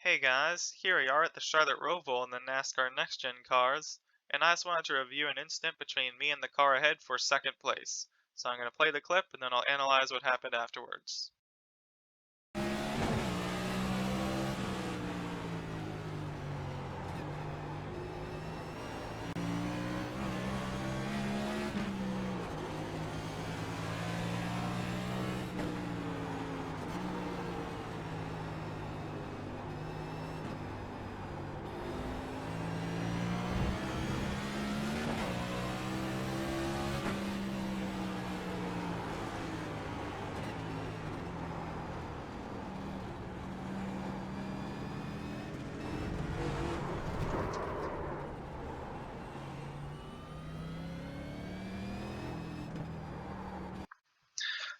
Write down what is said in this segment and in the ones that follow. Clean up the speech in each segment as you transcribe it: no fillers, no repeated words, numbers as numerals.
Hey guys, here we are at the Charlotte Roval in the NASCAR Next Gen cars, and I just wanted to review an incident between me and the car ahead for second place. So I'm going to play the clip and then I'll analyze what happened afterwards.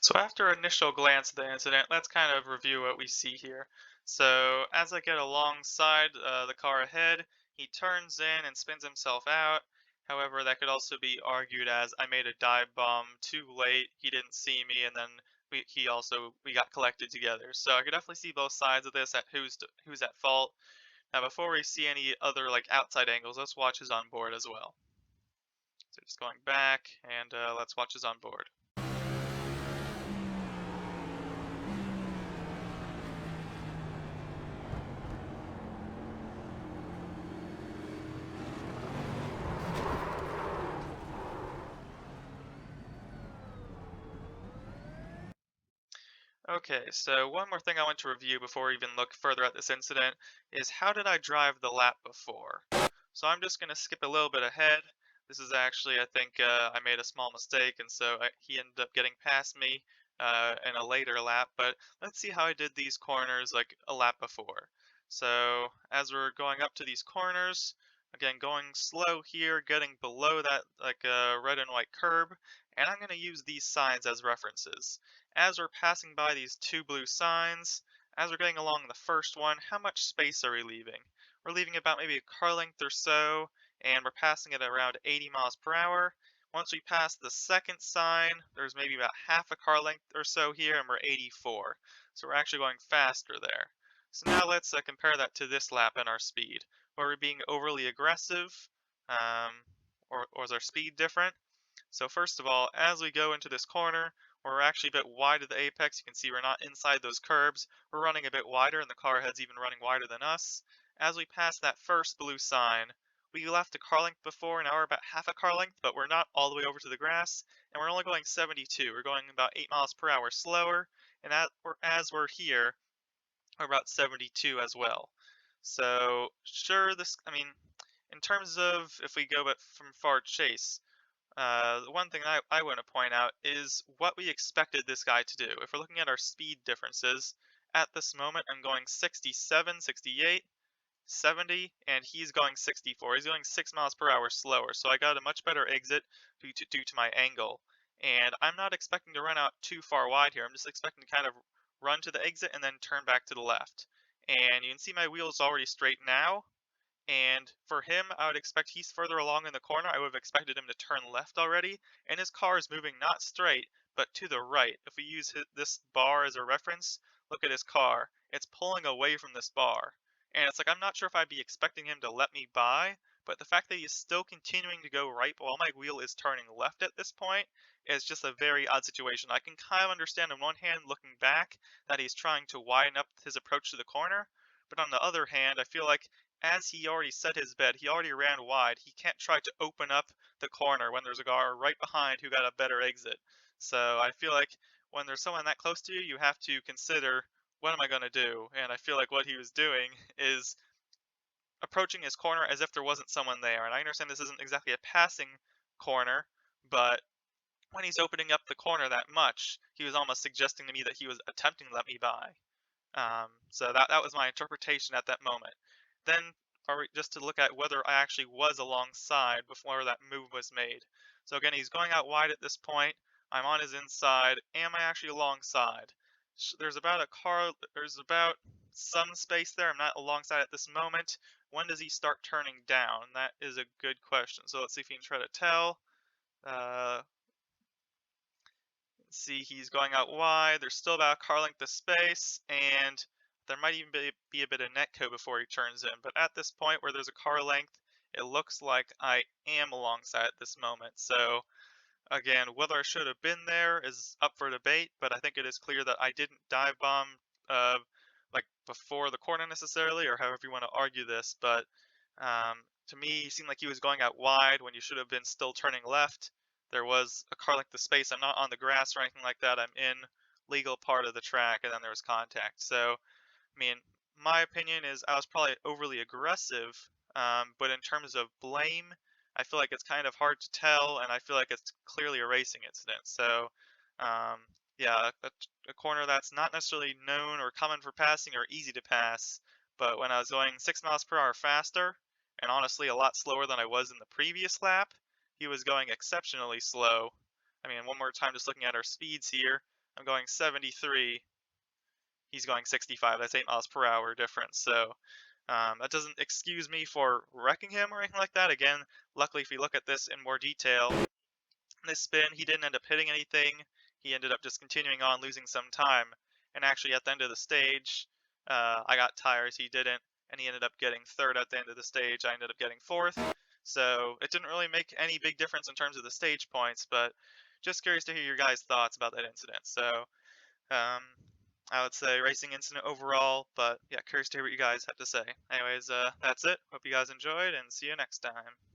So after initial glance at the incident, let's kind of review what we see here. So as I get alongside the car ahead, he turns in and spins himself out. However, that could also be argued as I made a dive bomb too late. He didn't see me, and then we got collected together. So I could definitely see both sides of this at who's at fault. Now before we see any other like outside angles, let's watch his on board as well. So just going back and let's watch his on board. Okay, so one more thing I want to review before we even look further at this incident is how did I drive the lap before? So I'm just going to skip a little bit ahead. This is actually, I think, I made a small mistake, and so he ended up getting past me in a later lap. But let's see how I did these corners like a lap before. So as we're going up to these corners, again, going slow here, getting below that like red and white curb, and I'm going to use these signs as references. As we're passing by these two blue signs, as we're getting along the first one, how much space are we leaving? We're leaving about maybe a car length or so, and we're passing it around 80 miles per hour. Once we pass the second sign, there's maybe about half a car length or so here, and we're 84. So we're actually going faster there. So now let's compare that to this lap and our speed. Were we being overly aggressive, um, or is our speed different? So first of all, as we go into this corner, we're actually a bit wide at the apex. You can see we're not inside those curbs. We're running a bit wider, and the car ahead's even running wider than us. As we pass that first blue sign, we left a car length before, now we're about half a car length, but we're not all the way over to the grass, and we're only going 72. We're going about 8 miles per hour slower, and as we're here, we're about 72 as well. So sure, I mean, in terms of if we go but from far chase, the one thing I want to point out is what we expected this guy to do. If we're looking at our speed differences, at this moment I'm going 67, 68, 70, and he's going 64. He's going 6 miles per hour slower, so I got a much better exit due to my angle. And I'm not expecting to run out too far wide here. I'm just expecting to kind of run to the exit and then turn back to the left. And you can see my wheels already straight now, and for him, I would expect he's further along in the corner. I would have expected him to turn left already. And his car is moving not straight, but to the right. If we use this bar as a reference, look at his car. It's pulling away from this bar. And it's like, I'm not sure if I'd be expecting him to let me by, but the fact that he's still continuing to go right while my wheel is turning left at this point is just a very odd situation. I can kind of understand on one hand, looking back, that he's trying to widen up his approach to the corner. But on the other hand, I feel like as he already set his bed, he already ran wide. He can't try to open up the corner when there's a car right behind who got a better exit. So I feel like when there's someone that close to you, you have to consider, what am I going to do? And I feel like what he was doing is approaching his corner as if there wasn't someone there. And I understand this isn't exactly a passing corner, but when he's opening up the corner that much, he was almost suggesting to me that he was attempting to let me by. So that was my interpretation at that moment. Then, just to look at whether I actually was alongside before that move was made. So again, he's going out wide at this point. I'm on his inside. Am I actually alongside? There's about some space there. I'm not alongside at this moment. When does he start turning down? That is a good question. So let's see if we can try to tell. Uh, See, he's going out wide. There's still about a car length of space, and there might even be a bit of netcode before he turns in. But at this point where there's a car length, it looks like I am alongside at this moment. So again, whether I should have been there is up for debate, but I think it is clear that I didn't dive bomb uh, like before the corner necessarily, or however you want to argue this. But um, to me, he seemed like he was going out wide when you should have been still turning left. There was a car length of space. I'm not on the grass or anything like that. I'm in legal part of the track, and then there was contact. So I mean, my opinion is I was probably overly aggressive, but in terms of blame, I feel like it's kind of hard to tell, and I feel like it's clearly a racing incident. So, um, yeah, a corner that's not necessarily known or common for passing or easy to pass, but when I was going 6 miles per hour faster, and honestly a lot slower than I was in the previous lap, he was going exceptionally slow. I mean, one more time, just looking at our speeds here, I'm going 73. He's going 65. That's 8 miles per hour difference. So that doesn't excuse me for wrecking him or anything like that. Again, luckily, if you look at this in more detail, this spin, he didn't end up hitting anything. He ended up just continuing on, losing some time. And actually, at the end of the stage, I got tires. He didn't. And he ended up getting third at the end of the stage. I ended up getting fourth. So it didn't really make any big difference in terms of the stage points. But just curious to hear your guys' thoughts about that incident. So um, I would say racing incident overall, but yeah, curious to hear what you guys have to say. Anyways, that's it. Hope you guys enjoyed, and see you next time.